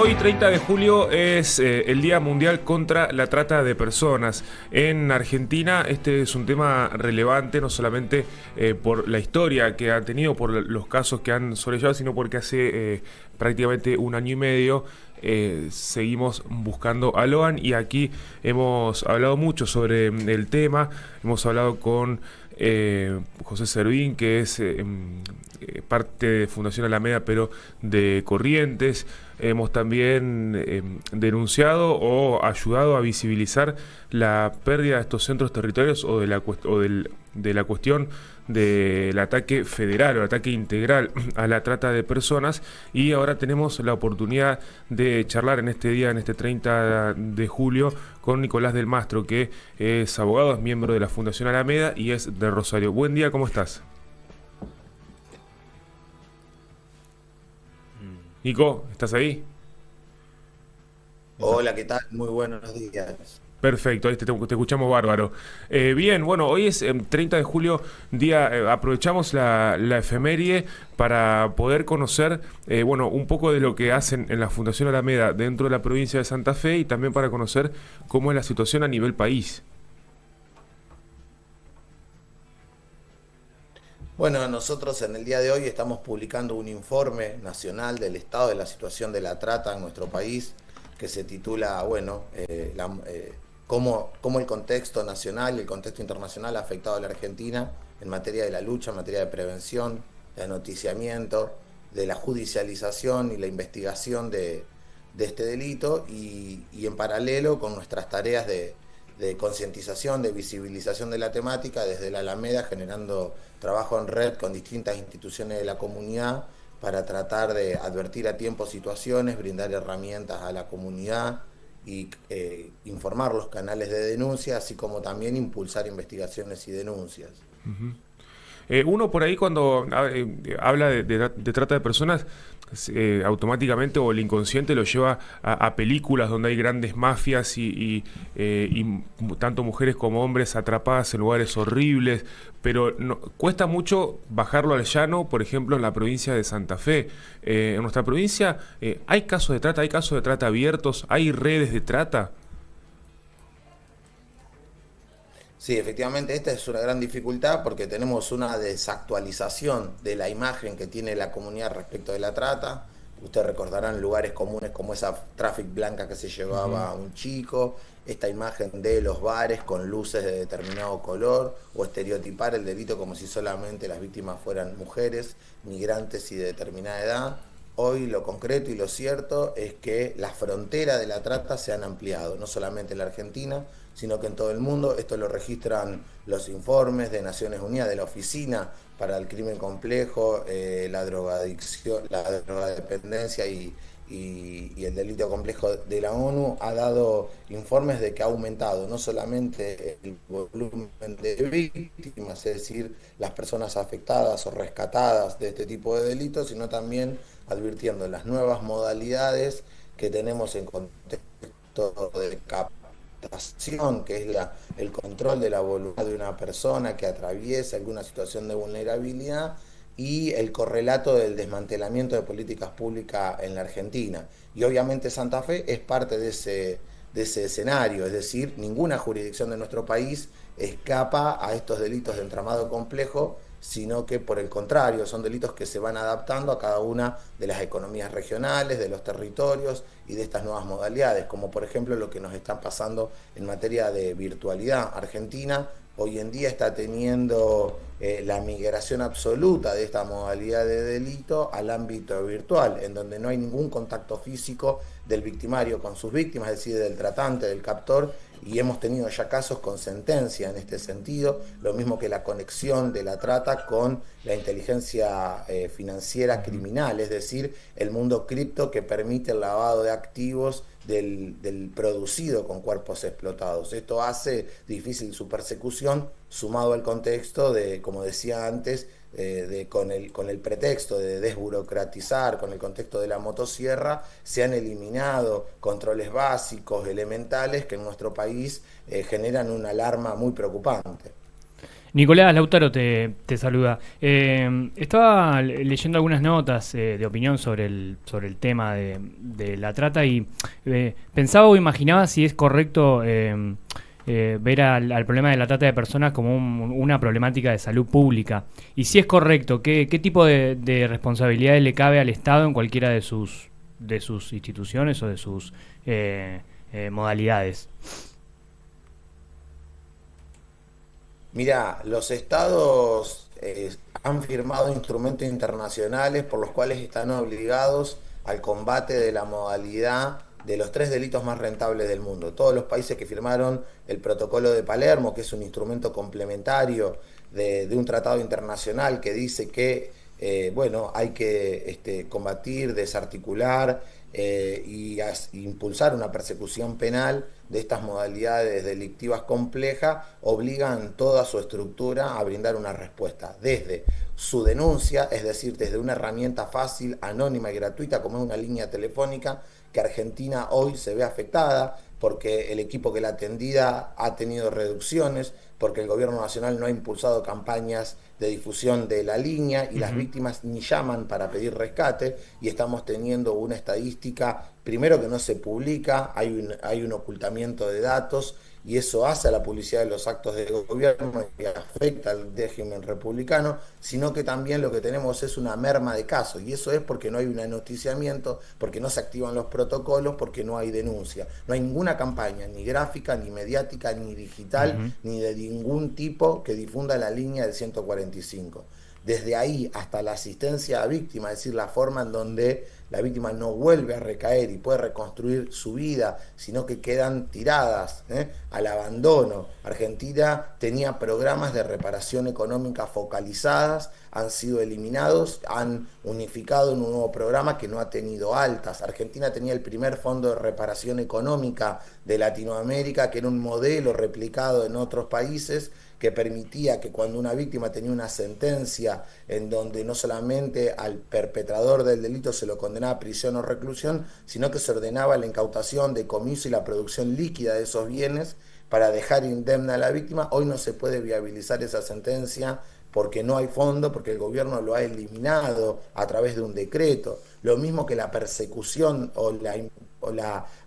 Hoy, 30 de julio, es el Día Mundial contra la Trata de Personas. En Argentina este es un tema relevante, no solamente por la historia que ha tenido, por los casos que han sobrellevado, sino porque hace prácticamente un año y medio seguimos buscando a Loan, y aquí hemos hablado mucho sobre el tema. Hemos hablado con José Servín, que es parte de Fundación Alameda, pero de Corrientes. Hemos también denunciado o ayudado a visibilizar la pérdida de estos centros territoriales o de la cuestión del ataque federal o ataque integral a la trata de personas. Y ahora tenemos la oportunidad de charlar en este día, en este 30 de julio, con Nicolás del Mastro, que es abogado, es miembro de la Fundación Alameda y es de Rosario. Buen día, ¿cómo estás? Nico, ¿estás ahí? No. Hola, ¿qué tal? Muy buenos días. Perfecto, ahí te escuchamos bárbaro. Bien, bueno, hoy es 30 de julio, día, aprovechamos la efeméride para poder conocer, bueno, un poco de lo que hacen en la Fundación Alameda dentro de la provincia de Santa Fe, y también para conocer cómo es la situación a nivel país. Bueno, nosotros en el día de hoy estamos publicando un informe nacional del estado de la situación de la trata en nuestro país, que se titula, bueno, cómo el contexto nacional y el contexto internacional ha afectado a la Argentina en materia de la lucha, en materia de prevención, de noticiamiento, de la judicialización y la investigación de este delito y en paralelo con nuestras tareas de concientización, de visibilización de la temática desde la Alameda, generando trabajo en red con distintas instituciones de la comunidad para tratar de advertir a tiempo situaciones, brindar herramientas a la comunidad y informar los canales de denuncia, así como también impulsar investigaciones y denuncias. Uno por ahí cuando habla de trata de personas, automáticamente o el inconsciente lo lleva a películas donde hay grandes mafias y tanto mujeres como hombres atrapadas en lugares horribles, pero cuesta mucho bajarlo al llano, por ejemplo, en la provincia de Santa Fe. En nuestra provincia hay casos de trata, hay casos de trata abiertos, hay redes de trata. Sí, efectivamente, esta es una gran dificultad porque tenemos una desactualización de la imagen que tiene la comunidad respecto de la trata. Ustedes recordarán lugares comunes como esa traffic blanca que se llevaba Ujú. a un chico, esta imagen de los bares con luces de determinado color o estereotipar el delito como si solamente las víctimas fueran mujeres, migrantes y de determinada edad. Hoy lo concreto y lo cierto es que las fronteras de la trata se han ampliado, no solamente en la Argentina, sino que en todo el mundo. Esto lo registran los informes de Naciones Unidas, de la Oficina para el Crimen Complejo, la drogadicción, la drogadependencia y el delito complejo de la ONU. Ha dado informes de que ha aumentado no solamente el volumen de víctimas, es decir, las personas afectadas o rescatadas de este tipo de delitos, sino también advirtiendo las nuevas modalidades que tenemos en contexto de captación, que es el control de la voluntad de una persona que atraviesa alguna situación de vulnerabilidad, y el correlato del desmantelamiento de políticas públicas en la Argentina. Y obviamente Santa Fe es parte de ese escenario, es decir, ninguna jurisdicción de nuestro país escapa a estos delitos de entramado complejo, sino que por el contrario son delitos que se van adaptando a cada una de las economías regionales, de los territorios y de estas nuevas modalidades, como por ejemplo lo que nos está pasando en materia de virtualidad. Argentina hoy en día está teniendo la migración absoluta de esta modalidad de delito al ámbito virtual, en donde no hay ningún contacto físico del victimario con sus víctimas, es decir, del tratante, del captor, y hemos tenido ya casos con sentencia en este sentido, lo mismo que la conexión de la trata con la inteligencia financiera criminal, es decir, el mundo cripto que permite el lavado de activos del producido con cuerpos explotados. Esto hace difícil su persecución, sumado al contexto de, como decía antes, con el pretexto de desburocratizar, con el contexto de la motosierra, se han eliminado controles básicos, elementales, que en nuestro país generan una alarma muy preocupante. Nicolás Lautaro te saluda. Estaba leyendo algunas notas de opinión sobre el tema de la trata y pensaba o imaginaba si es correcto ver al problema de la trata de personas como una problemática de salud pública. Y si es correcto, ¿qué tipo de responsabilidades le cabe al Estado en cualquiera de sus instituciones o de sus modalidades? Mira, los estados han firmado instrumentos internacionales por los cuales están obligados al combate de la modalidad de los tres delitos más rentables del mundo. Todos los países que firmaron el Protocolo de Palermo, que es un instrumento complementario de un tratado internacional que dice que bueno, hay que combatir, desarticular impulsar una persecución penal de estas modalidades delictivas complejas, obligan toda su estructura a brindar una respuesta, desde su denuncia, es decir, desde una herramienta fácil, anónima y gratuita como es una línea telefónica, que Argentina hoy se ve afectada porque el equipo que la atendía ha tenido reducciones, porque el gobierno nacional no ha impulsado campañas de difusión de la línea y las víctimas ni llaman para pedir rescate, y estamos teniendo una estadística, primero, que no se publica, hay un ocultamiento de datos, y eso hace a la publicidad de los actos de gobierno y afecta al régimen republicano, sino que también lo que tenemos es una merma de casos, y eso es porque no hay un noticiamiento, porque no se activan los protocolos, porque no hay denuncia. No hay ninguna campaña, ni gráfica, ni mediática, ni digital, ni de ningún tipo que difunda la línea del 145. Desde ahí hasta la asistencia a víctima, es decir, la forma en donde la víctima no vuelve a recaer y puede reconstruir su vida, sino que quedan tiradas al abandono. Argentina tenía programas de reparación económica focalizadas, han sido eliminados, han unificado en un nuevo programa que no ha tenido altas. Argentina tenía el primer fondo de reparación económica de Latinoamérica, que era un modelo replicado en otros países, que permitía que cuando una víctima tenía una sentencia en donde no solamente al perpetrador del delito se lo condenaba a prisión o reclusión, sino que se ordenaba la incautación, decomiso y la producción líquida de esos bienes para dejar indemne a la víctima. Hoy no se puede viabilizar esa sentencia porque no hay fondo, porque el gobierno lo ha eliminado a través de un decreto. Lo mismo que la persecución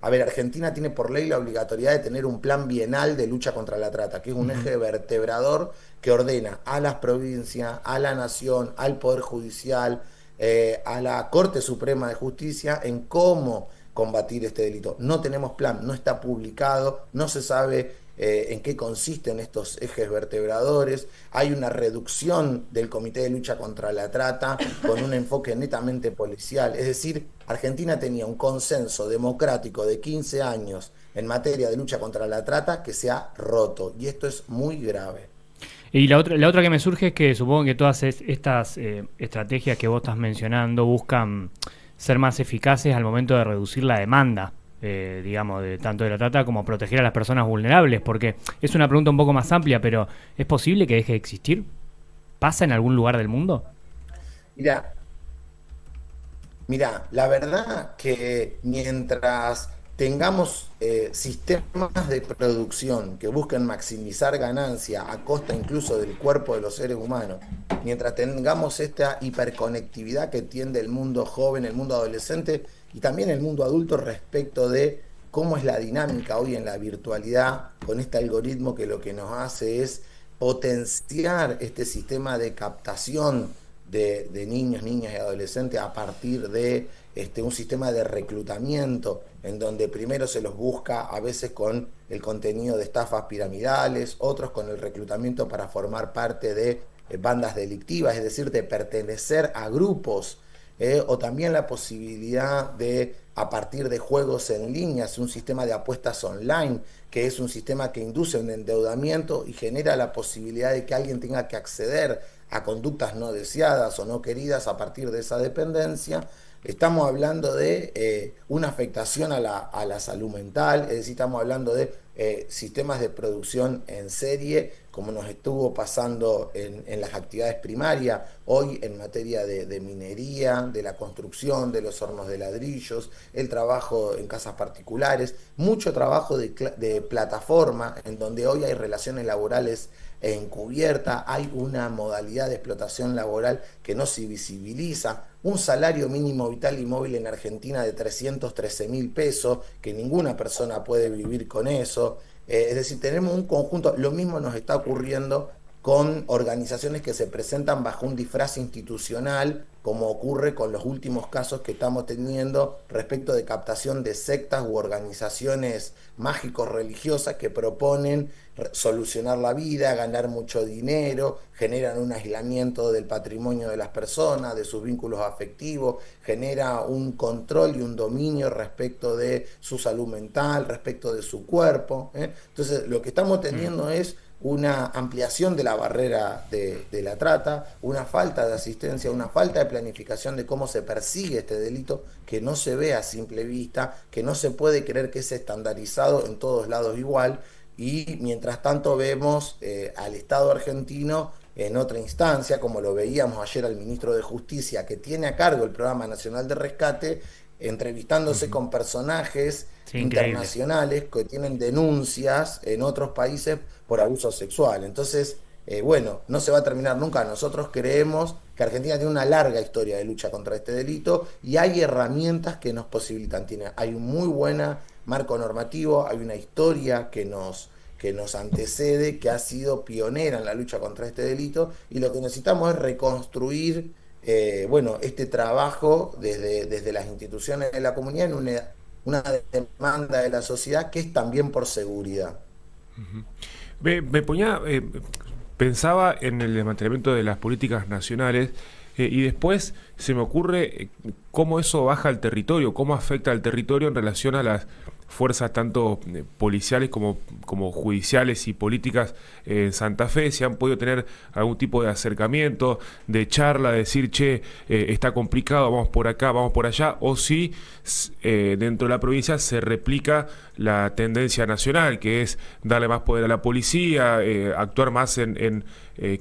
a ver, Argentina tiene por ley la obligatoriedad de tener un plan bienal de lucha contra la trata, que es un eje vertebrador que ordena a las provincias, a la nación, al Poder Judicial, a la Corte Suprema de Justicia en cómo combatir este delito. No tenemos plan, no está publicado, no se sabe en qué consisten estos ejes vertebradores. Hay una reducción del Comité de Lucha contra la Trata con un enfoque netamente policial. Es decir, Argentina tenía un consenso democrático de 15 años en materia de lucha contra la trata que se ha roto, y esto es muy grave. Y la otra que me surge es que supongo que todas estas estrategias que vos estás mencionando buscan ser más eficaces al momento de reducir la demanda, digamos, tanto de la trata como proteger a las personas vulnerables, porque es una pregunta un poco más amplia, pero ¿es posible que deje de existir? ¿Pasa en algún lugar del mundo? Mira, la verdad que mientras tengamos sistemas de producción que busquen maximizar ganancia a costa incluso del cuerpo de los seres humanos, mientras tengamos esta hiperconectividad que tiende el mundo joven, el mundo adolescente y también el mundo adulto respecto de cómo es la dinámica hoy en la virtualidad con este algoritmo que lo que nos hace es potenciar este sistema de captación de niños, niñas y adolescentes a partir de un sistema de reclutamiento en donde primero se los busca a veces con el contenido de estafas piramidales, otros con el reclutamiento para formar parte de bandas delictivas, es decir, de pertenecer a grupos, o también la posibilidad de, a partir de juegos en línea, un sistema de apuestas online, que es un sistema que induce un endeudamiento y genera la posibilidad de que alguien tenga que acceder a conductas no deseadas o no queridas a partir de esa dependencia. Estamos hablando de una afectación a la salud mental, es decir, estamos hablando de sistemas de producción en serie, como nos estuvo pasando en las actividades primarias, hoy en materia de minería, de la construcción, de los hornos de ladrillos, el trabajo en casas particulares, mucho trabajo de plataforma, en donde hoy hay relaciones laborales encubierta, hay una modalidad de explotación laboral que no se visibiliza, un salario mínimo vital y móvil en Argentina de 313.000 pesos, que ninguna persona puede vivir con eso. Es decir, tenemos un conjunto, lo mismo nos está ocurriendo con organizaciones que se presentan bajo un disfraz institucional, como ocurre con los últimos casos que estamos teniendo respecto de captación de sectas u organizaciones mágicos religiosas que proponen solucionar la vida, ganar mucho dinero, generan un aislamiento del patrimonio de las personas, de sus vínculos afectivos, genera un control y un dominio respecto de su salud mental, respecto de su cuerpo. Entonces, lo que estamos teniendo es una ampliación de la barrera de la trata, una falta de asistencia, una falta de planificación de cómo se persigue este delito, que no se ve a simple vista, que no se puede creer que es estandarizado en todos lados igual, y mientras tanto vemos al Estado argentino en otra instancia, como lo veíamos ayer al ministro de Justicia, que tiene a cargo el Programa Nacional de Rescate, entrevistándose con personajes internacionales que tienen denuncias en otros países por abuso sexual. Entonces, bueno, no se va a terminar nunca. Nosotros creemos que Argentina tiene una larga historia de lucha contra este delito y hay herramientas que nos posibilitan. Hay un muy buen marco normativo, hay una historia que nos antecede, que ha sido pionera en la lucha contra este delito, y lo que necesitamos es reconstruir bueno, este trabajo desde las instituciones de la comunidad en una demanda de la sociedad que es también por seguridad. Me ponía, pensaba en el desmantelamiento de las políticas nacionales y después se me ocurre cómo eso baja al territorio, cómo afecta al territorio en relación a las fuerzas tanto policiales como judiciales y políticas en Santa Fe, si han podido tener algún tipo de acercamiento, de charla, de decir, che, está complicado, vamos por acá, vamos por allá, o si dentro de la provincia se replica la tendencia nacional, que es darle más poder a la policía, actuar más en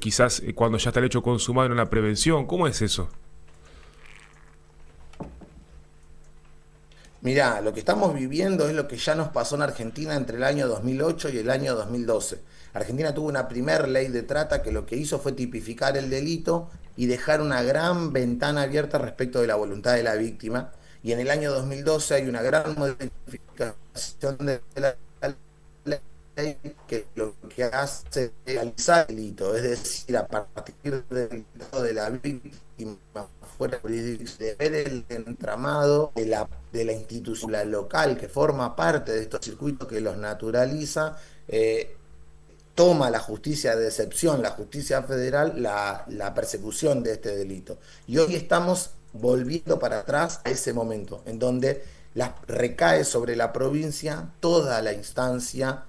quizás cuando ya está el hecho consumado en la prevención. ¿Cómo es eso? Mirá, lo que estamos viviendo es lo que ya nos pasó en Argentina entre el año 2008 y el año 2012. Argentina tuvo una primer ley de trata que lo que hizo fue tipificar el delito y dejar una gran ventana abierta respecto de la voluntad de la víctima. Y en el año 2012 hay una gran modificación de la ley que lo que hace es legalizar el delito, es decir, a partir del lado de la víctima fuera de ver el entramado de la institución local que forma parte de estos circuitos que los naturaliza, toma la justicia de excepción, la justicia federal, la persecución de este delito. Y hoy estamos volviendo para atrás a ese momento, en donde recae sobre la provincia toda la instancia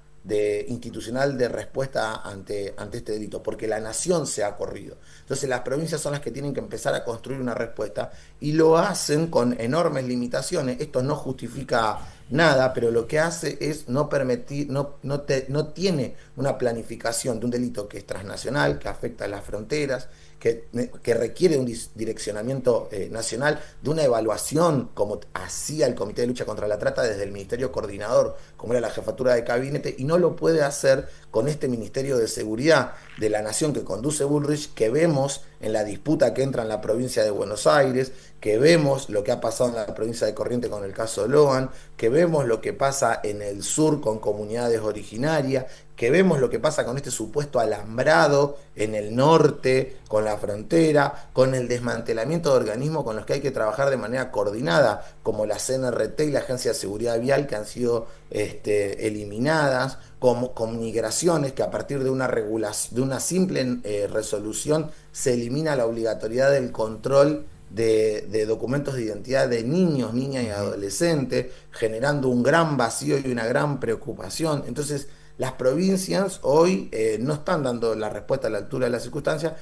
institucional de respuesta ante este delito, porque la nación se ha corrido. Entonces las provincias son las que tienen que empezar a construir una respuesta y lo hacen con enormes limitaciones. Esto no justifica nada, pero lo que hace es no permitir, no tiene una planificación de un delito que es transnacional, que afecta a las fronteras, que requiere un direccionamiento nacional, de una evaluación como hacía el Comité de Lucha contra la Trata desde el Ministerio Coordinador, como era la jefatura de gabinete, y no lo puede hacer con este Ministerio de Seguridad de la Nación que conduce Bullrich, que vemos en la disputa que entra en la provincia de Buenos Aires, que vemos lo que ha pasado en la provincia de Corrientes con el caso Loan, que vemos lo que pasa en el sur con comunidades originarias, que vemos lo que pasa con este supuesto alambrado en el norte, con la frontera, con el desmantelamiento de organismos con los que hay que trabajar de manera coordinada, como la CNRT y la Agencia de Seguridad Vial, que han sido eliminadas, con migraciones, que a partir de una simple resolución se elimina la obligatoriedad del control de documentos de identidad de niños, niñas y adolescentes, generando un gran vacío y una gran preocupación. Entonces, las provincias hoy no están dando la respuesta a la altura de las circunstancias,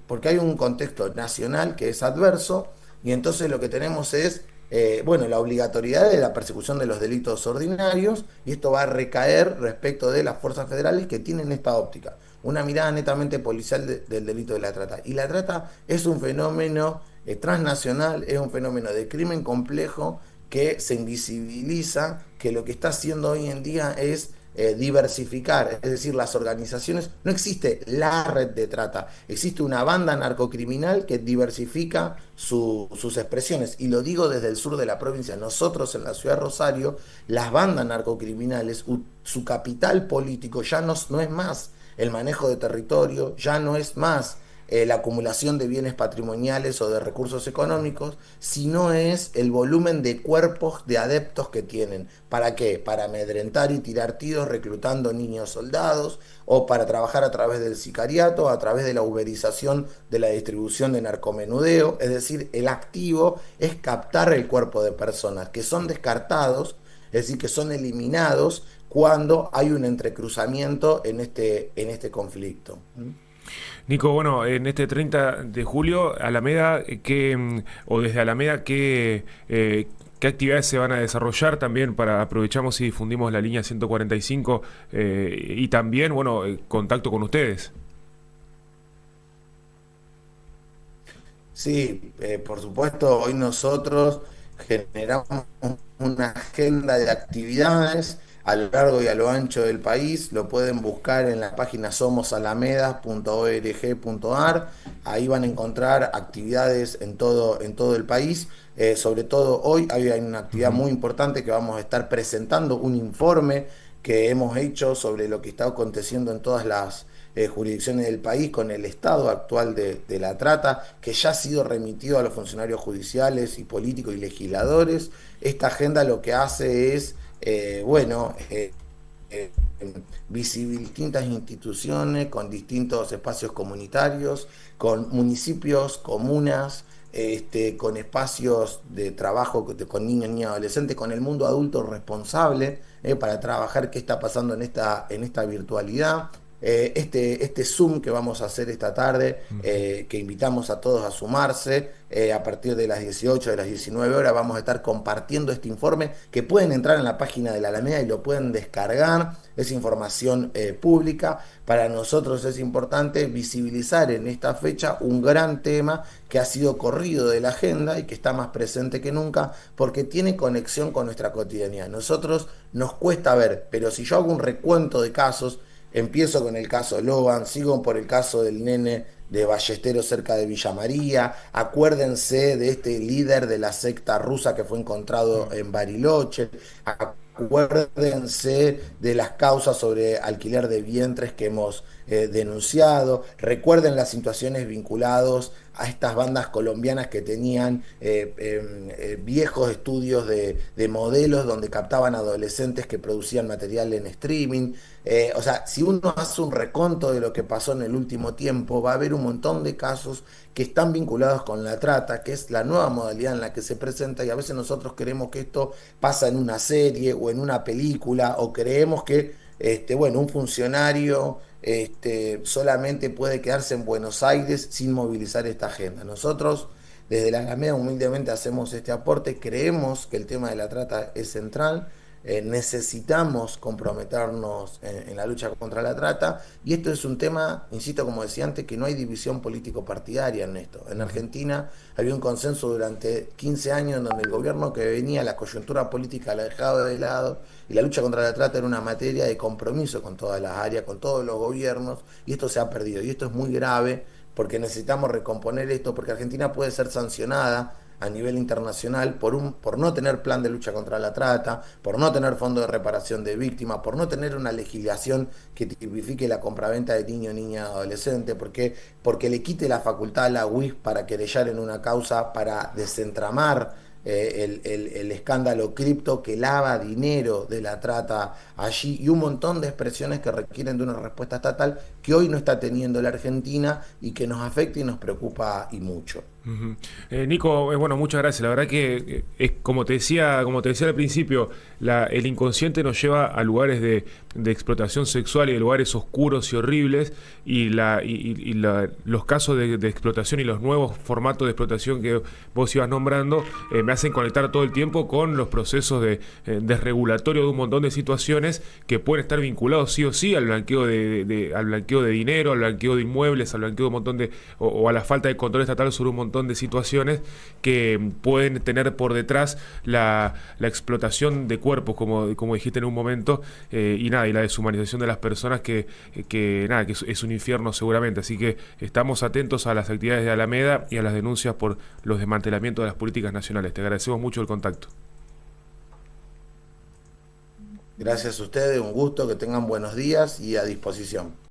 porque hay un contexto nacional que es adverso, y entonces lo que tenemos es bueno, la obligatoriedad de la persecución de los delitos ordinarios, y esto va a recaer respecto de las fuerzas federales que tienen esta óptica, una mirada netamente policial del delito de la trata. Y la trata es un fenómeno transnacional, es un fenómeno de crimen complejo que se invisibiliza, que lo que está haciendo hoy en día es diversificar, es decir, las organizaciones, no existe la red de trata, existe una banda narcocriminal que diversifica sus expresiones, y lo digo desde el sur de la provincia. Nosotros en la ciudad de Rosario, las bandas narcocriminales, su capital político ya no es más el manejo de territorio, ya no es más la acumulación de bienes patrimoniales o de recursos económicos, sino es el volumen de cuerpos de adeptos que tienen. ¿Para qué? Para amedrentar y tirar tiros reclutando niños soldados, o para trabajar a través del sicariato, a través de la uberización de la distribución de narcomenudeo. Es decir, el activo es captar el cuerpo de personas que son descartados, es decir, que son eliminados cuando hay un entrecruzamiento en este conflicto. Nico, bueno, en este 30 de julio, Alameda, o desde Alameda, ¿qué actividades se van a desarrollar también? Aprovechamos y difundimos la línea 145 y también, bueno, contacto con ustedes. Sí, por supuesto, hoy nosotros generamos una agenda de actividades a lo largo y a lo ancho del país. Lo pueden buscar en la página somosalamedas.org.ar. Ahí van a encontrar actividades en todo el país. Sobre todo hoy hay una actividad muy importante que vamos a estar presentando, un informe que hemos hecho sobre lo que está aconteciendo en todas las jurisdicciones del país con el estado actual de la trata, que ya ha sido remitido a los funcionarios judiciales y políticos y legisladores. Esta agenda lo que hace es, distintas instituciones, con distintos espacios comunitarios, con municipios, comunas, con espacios de trabajo con niños, niñas, adolescentes, con el mundo adulto responsable, para trabajar qué está pasando en esta virtualidad. Este Zoom que vamos a hacer esta tarde, que invitamos a todos a sumarse, a partir de las 18, de las 19 horas, vamos a estar compartiendo este informe, que pueden entrar en la página de la Alameda y lo pueden descargar. Es información pública. Para nosotros es importante visibilizar en esta fecha un gran tema que ha sido corrido de la agenda y que está más presente que nunca, porque tiene conexión con nuestra cotidianidad. Nosotros nos cuesta ver, pero si yo hago un recuento de casos, empiezo con el caso Logan, sigo por el caso del nene de Ballesteros cerca de Villa María. Acuérdense de este líder de la secta rusa que fue encontrado en Bariloche. Acuérdense de las causas sobre alquiler de vientres que hemos denunciado. Recuerden las situaciones vinculadas a estas bandas colombianas que tenían viejos estudios de modelos donde captaban adolescentes que producían material en streaming. O sea, si uno hace un reconto de lo que pasó en el último tiempo, va a haber un montón de casos que están vinculados con la trata, que es la nueva modalidad en la que se presenta, y a veces nosotros creemos que esto pasa en una serie o en una película, o creemos que un funcionario solamente puede quedarse en Buenos Aires sin movilizar esta agenda. Nosotros desde la Alameda humildemente hacemos este aporte, creemos que el tema de la trata es central. Necesitamos comprometernos en la lucha contra la trata, y esto es un tema, insisto, como decía antes, que no hay división político-partidaria en esto. En Argentina había un consenso durante 15 años en donde el gobierno que venía, la coyuntura política la dejaba de lado, y la lucha contra la trata era una materia de compromiso con todas las áreas, con todos los gobiernos, y esto se ha perdido, y esto es muy grave, porque necesitamos recomponer esto, porque Argentina puede ser sancionada a nivel internacional por no tener plan de lucha contra la trata, por no tener fondo de reparación de víctimas, por no tener una legislación que tipifique la compraventa de niño, niña, adolescente, porque le quite la facultad a la UIF para querellar en una causa, para desentramar el escándalo cripto que lava dinero de la trata allí, y un montón de expresiones que requieren de una respuesta estatal que hoy no está teniendo la Argentina y que nos afecta y nos preocupa y mucho. Ujú. Nico, bueno, muchas gracias. La verdad que es como te decía al principio, el inconsciente nos lleva a lugares de explotación sexual y de lugares oscuros y horribles, y los casos de explotación y los nuevos formatos de explotación que vos ibas nombrando me hacen conectar todo el tiempo con los procesos de desregulatorio de un montón de situaciones que pueden estar vinculados sí o sí al blanqueo al blanqueo de dinero, al blanqueo de inmuebles, al blanqueo de un montón o a la falta de control estatal sobre un montón de situaciones que pueden tener por detrás la explotación de cuerpos, como dijiste en un momento, y nada, y la deshumanización de las personas nada, que es un infierno seguramente. Así que estamos atentos a las actividades de Alameda y a las denuncias por los desmantelamientos de las políticas nacionales. Te agradecemos mucho el contacto. Gracias a ustedes, un gusto, que tengan buenos días y a disposición.